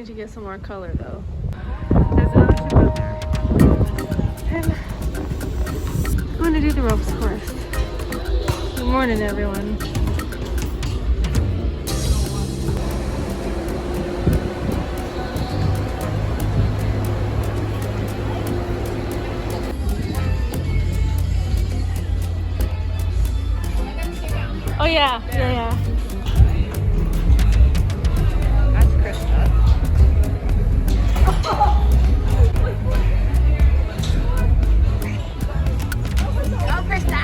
need to get some more color though. There's another ship out there. And I'm going to do the ropes course. Good morning, everyone. Oh yeah, yeah. That's Krista. Go, Krista!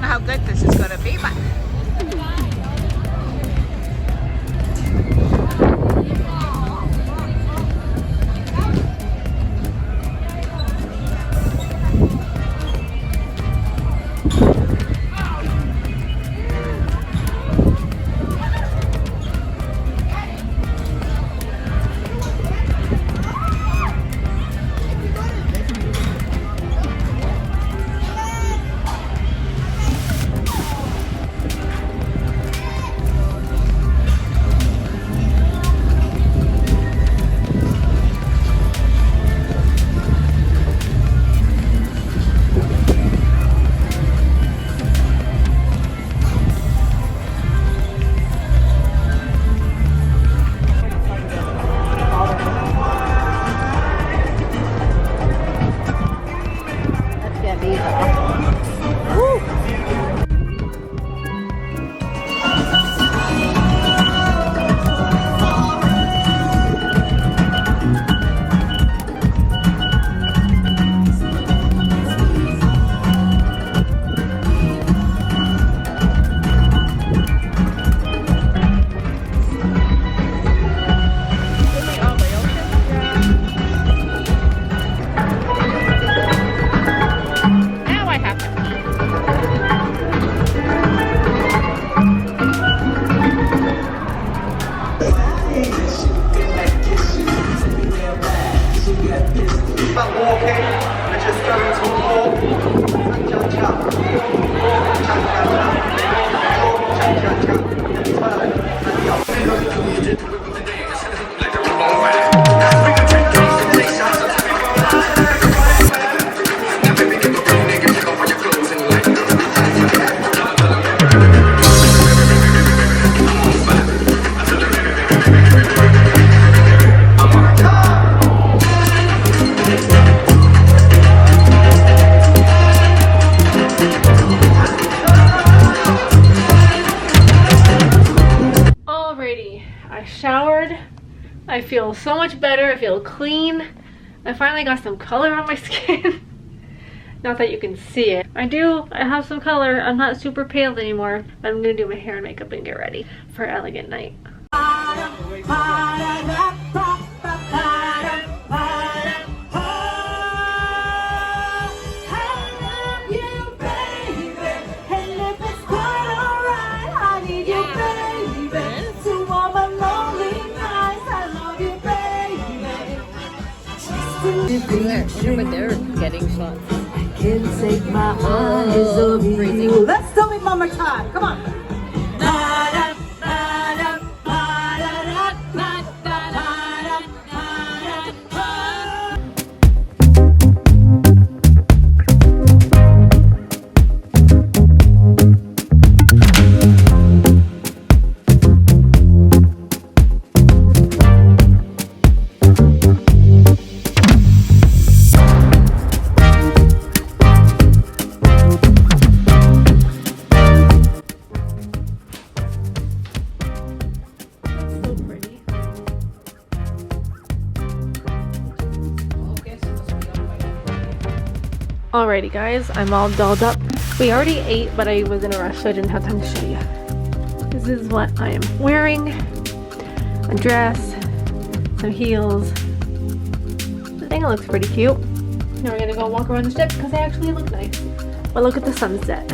How good this is going to be, but I feel so much better. I feel clean. I finally got some color on my skin. Not that you can see it. I have some color. I'm not super pale anymore. But I'm gonna do my hair and makeup and get ready for elegant night. But they're getting shots. Can't take my eyes off you. Let's do it one more time. Come on. Alrighty guys, I'm all dolled up. We already ate, but I was in a rush, so I didn't have time to show you. This is what I am wearing. A dress, some heels. I think it looks pretty cute. Now we're gonna go walk around the ship because they actually look nice. But look at the sunset.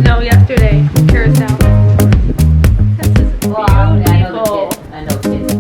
No, yesterday, Krista. This is beautiful. I know kids.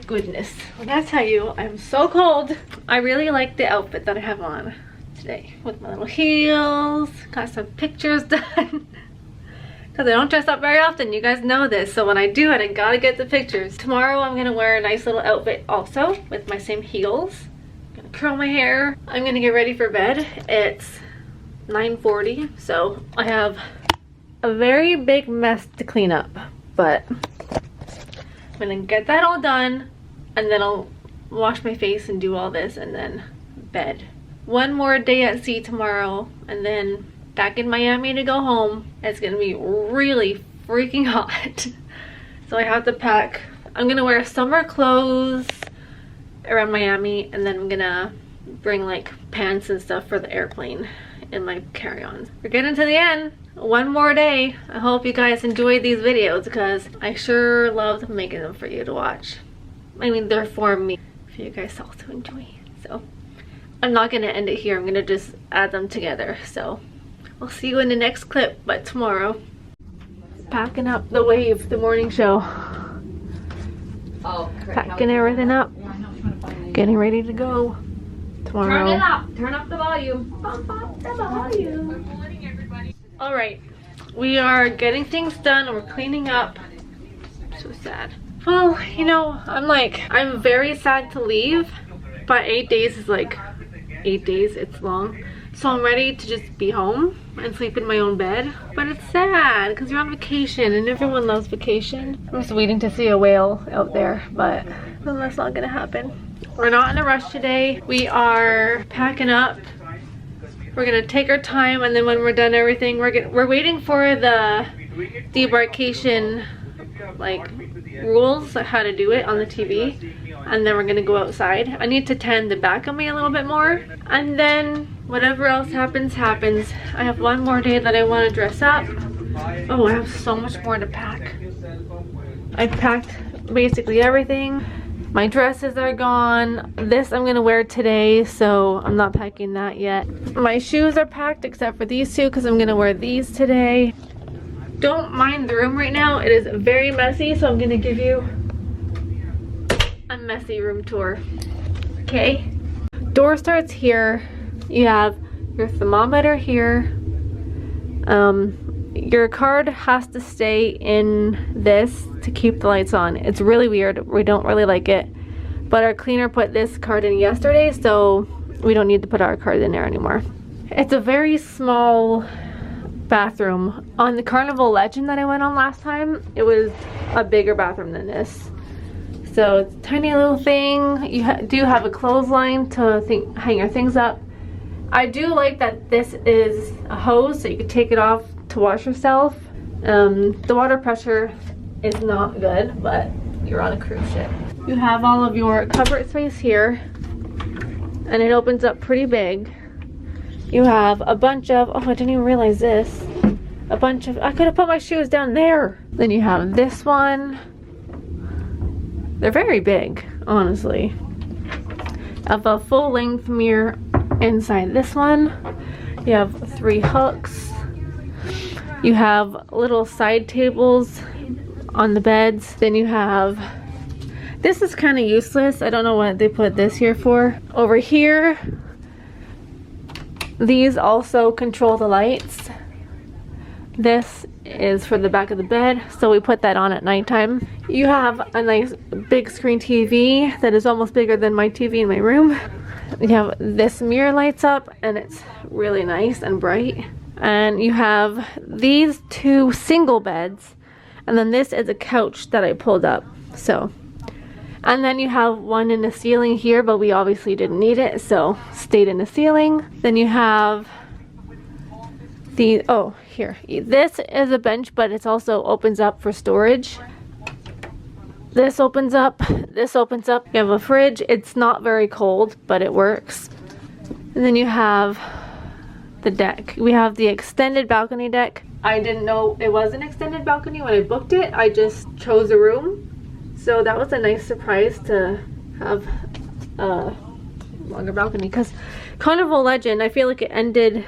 Goodness, when I tell you I'm so cold. I really like the outfit that I have on today with my little heels. Got some pictures done because I don't dress up very often, you guys know this, so when I do it I gotta get the pictures. Tomorrow I'm gonna wear a nice little outfit also with my same heels. I'm gonna curl my hair. I'm gonna get ready for bed. It's 9:40, so I have a very big mess to clean up, but I'm gonna get that all done and then I'll wash my face and do all this and then bed. One more day at sea tomorrow and then back in Miami to go home. It's gonna be really freaking hot. So I have to pack. I'm gonna wear summer clothes around Miami and then I'm gonna bring like pants and stuff for the airplane in my carry-on. We're getting to the end. One more day. I hope you guys enjoyed these videos because I sure loved making them for you to watch. I mean, they're for me, for you guys all to enjoy. So I'm not gonna end it here. I'm gonna just add them together. So I'll see you in the next clip, but tomorrow. Packing up the wave, the morning show. Oh, Packing everything up. Getting ready to go tomorrow. Turn it up. Turn up the volume. Bump up the volume. Good morning, everybody. All right, we are getting things done and we're cleaning up. So sad. Well, you know, I'm very sad to leave, but 8 days is like 8 days. It's long. So I'm ready to just be home and sleep in my own bed. But it's sad because you're on vacation and everyone loves vacation. I'm just waiting to see a whale out there, but that's not gonna happen. We're not in a rush today. We are packing up. We're gonna take our time, and then when we're done everything, we're waiting for the debarkation like rules, like how to do it on the TV, and then we're gonna go outside. I need to tan the back of me a little bit more, and then whatever else happens. I have one more day that I want to dress up. Oh, I have so much more to pack. I've packed basically everything. My dresses are gone. This I'm gonna wear today, so I'm not packing that yet. My shoes are packed except for these two because I'm gonna wear these today. Don't mind the room right now. It is very messy, so I'm gonna give you a messy room tour. Okay? Door starts here. You have your thermometer here. Your card has to stay in this to keep the lights on. It's really weird. We don't really like it. But our cleaner put this card in yesterday, so we don't need to put our card in there anymore. It's a very small bathroom. On the Carnival Legend that I went on last time, it was a bigger bathroom than this. So it's a tiny little thing. You do have a clothesline to hang your things up. I do like that this is a hose, so you can take it off to wash yourself. The water pressure is not good, but you're on a cruise ship. You have all of your cupboard space here, and it opens up pretty big. You have a bunch of, oh, I didn't even realize this. A bunch of, I could have put my shoes down there. Then you have this one. They're very big, honestly. I have a full length mirror inside this one. You have 3 hooks. You have little side tables on the beds. Then you have, this is kind of useless. I don't know what they put this here for. Over here, these also control the lights. This is for the back of the bed, so we put that on at nighttime. You have a nice big screen TV that is almost bigger than my TV in my room. You have this mirror lights up, and it's really nice and bright. And you have these 2 single beds, and then this is a couch that I pulled up. So, and then you have one in the ceiling here, but we obviously didn't need it, so stayed in the ceiling. Then you have the, oh, here. This is a bench, but it also opens up for storage. This opens up, this opens up. You have a fridge. It's not very cold, but it works. And then you have the deck. We have the extended balcony deck. I didn't know it was an extended balcony when I booked it. I just chose a room. So that was a nice surprise to have a longer balcony, because Carnival Legend, I feel like it ended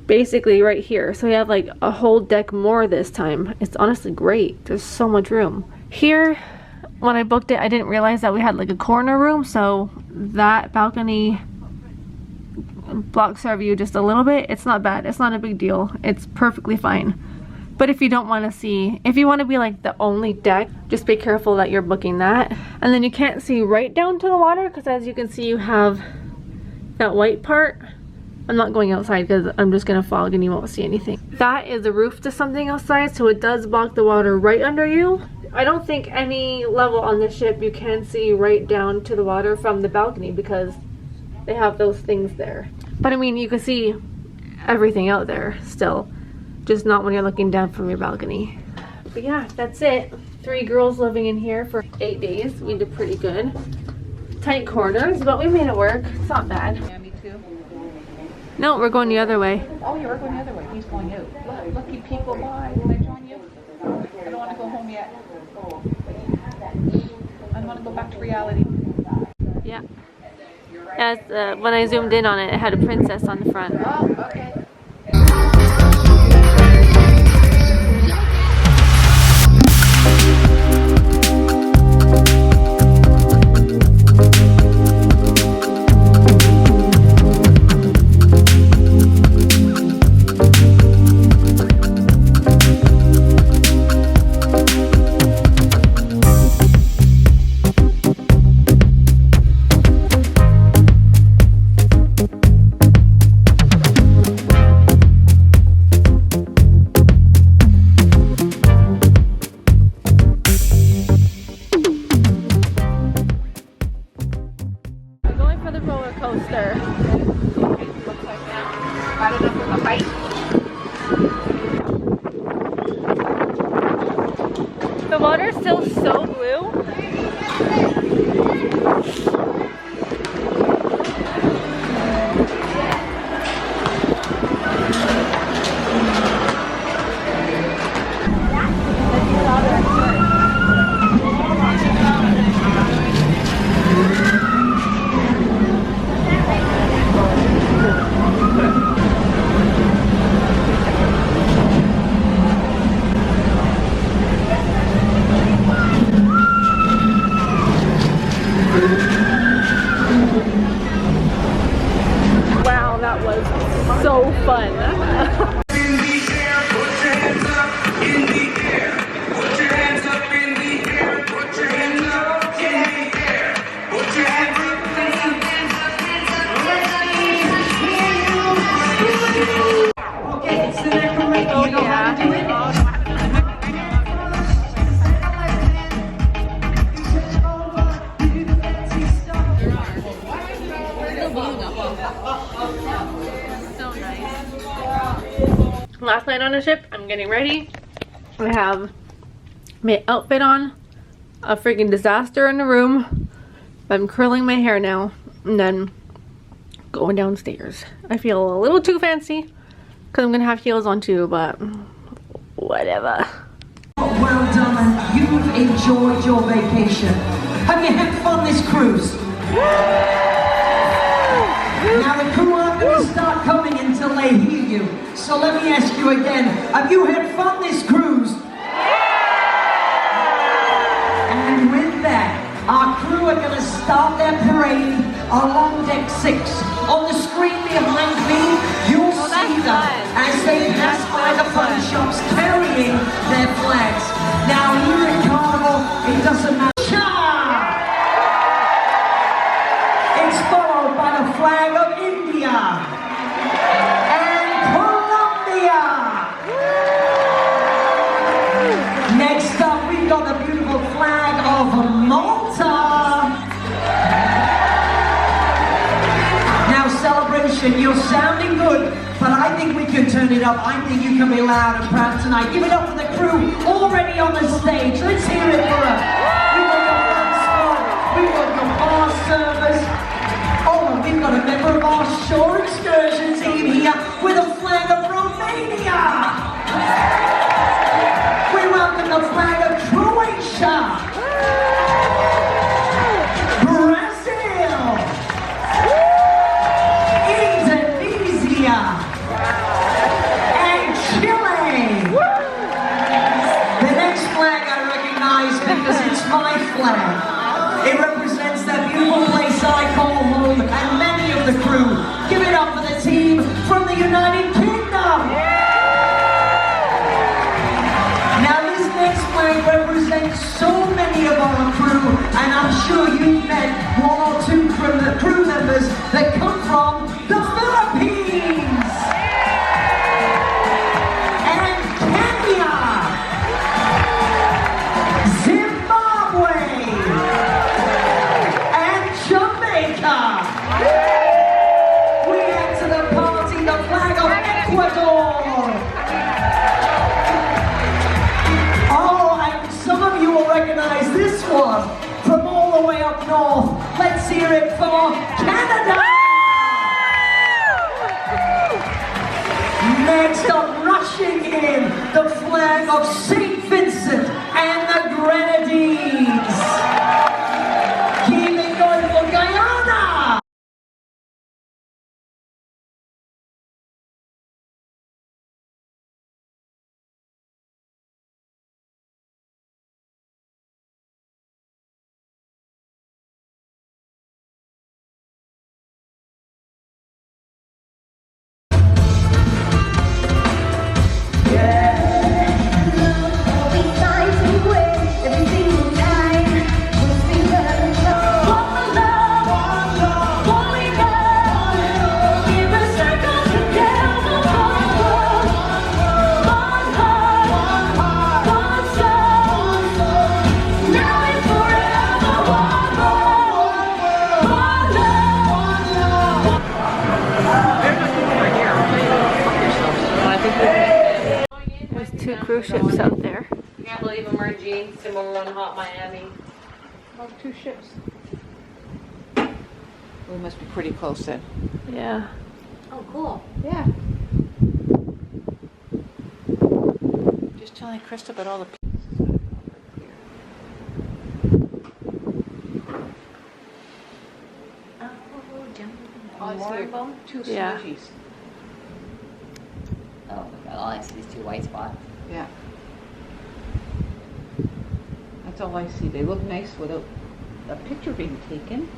basically right here. So we have like a whole deck more this time. It's honestly great. There's so much room. Here, when I booked it, I didn't realize that we had like a corner room, so that balcony blocks our view just a little bit. It's not bad. It's not a big deal. It's perfectly fine. But if you don't want to see, if you want to be like the only deck, just be careful that you're booking that. And then you can't see right down to the water, because as you can see, you have that white part. I'm not going outside because I'm just going to fog and you won't see anything. That is the roof to something outside, so it does block the water right under you. I don't think any level on this ship you can see right down to the water from the balcony, because they have those things there. But I mean, you can see everything out there still, just not when you're looking down from your balcony. But yeah, that's it. 3 girls living in here for 8 days. We did pretty good. Tight corners, but we made it work. It's not bad. Yeah, me too. No, we're going the other way. Oh, you're going the other way. He's going out. Lucky people, bye. Can I join you? I don't want to go home yet. I don't want to go back to reality. Yeah. As when I zoomed in on it, it had a princess on the front. Oh, okay. last night on a ship. I'm getting ready. I have my outfit on. A freaking disaster in the room. I'm curling my hair now. And then going downstairs. I feel a little too fancy. Because I'm going to have heels on too. But whatever. Well done. You've enjoyed your vacation. Have you had fun this cruise? Now the crew aren't going to start coming until they hear you. So let me ask you again. Have you had fun this cruise? And with that, our crew are going to start their parade along deck 6. On the screen behind me, you'll see them as they pass by the fun shops carrying their flags. Now here at Carnival, it doesn't matter. It's followed by the flag of India and Colombia. Next up, we've got the beautiful flag of Malta. Now celebration, you're sounding good, but I think we can turn it up. I think you can be loud and proud tonight. Give it up for the crew already on the stage. Let's hear it for us. We've got your front spot, we've got your bar service. Oh, and we've got a member of our shore excursion team here with a flag of Romania. We welcome the flag of Croatia. Brazil. Indonesia. And Chile. The next flag I recognize because it's my flag. It represents that beautiful place I call home and many of the crew. Give it up for the team from the United Kingdom. Now this next flag represents so many of our crew, and I'm sure you've met one or two from the crew members that come from the Philippines and Kenya, Zimbabwe, and Jamaica. We add to the party the flag of Ecuador. Oh, and some of you will recognize this one from all the way up north. Let's hear it for Canada. Next up, rushing in, the flag of St. Vincent and the Grenadines. Keep it going for Guyana. There's 2 cruise ships out there. I can't believe I'm wearing jeans and we're on hot Miami. Oh, 2 ships. We must be pretty close then. Yeah. Oh, cool. Yeah. Just telling Krista about all the Oh, more of them? 2 Yeah. smoothies. Oh my god, all I see is 2 white spots. Yeah. That's all I see. They look nice without a picture being taken.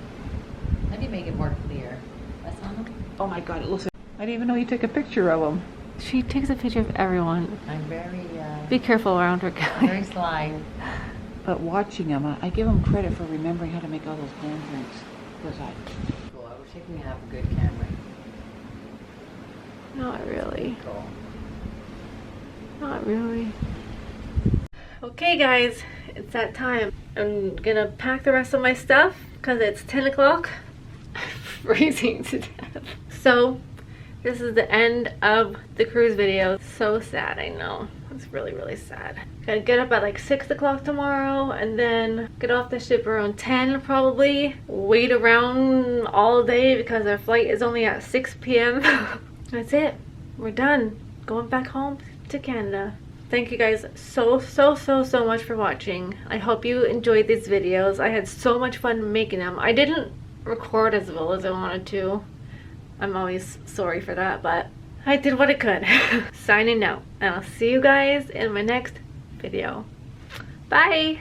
How do you make it more clear? That's on them? Oh my god, it looks like... I didn't even know you took a picture of them. She takes a picture of everyone. I'm very, Be careful around her, guys. very sly. But watching them, I give them credit for remembering how to make all those hand drinks. Because Cool, I wish I could have a good camera. Not really. Cool. Not really. Okay guys, it's that time. I'm gonna pack the rest of my stuff because it's 10 o'clock. I'm freezing to death. So This is the end of the cruise video. So sad, I know. It's really, really sad. Gotta get up at like 6 o'clock tomorrow and then get off the ship around 10 probably. Wait around all day because our flight is only at 6 p.m. That's it. We're done. Going back home to Canada. Thank you guys so much for watching. I hope you enjoyed these videos. I had so much fun making them. I didn't record as well as I wanted to. I'm always sorry for that, but I did what I could. Signing out, and I'll see you guys in my next video. Bye!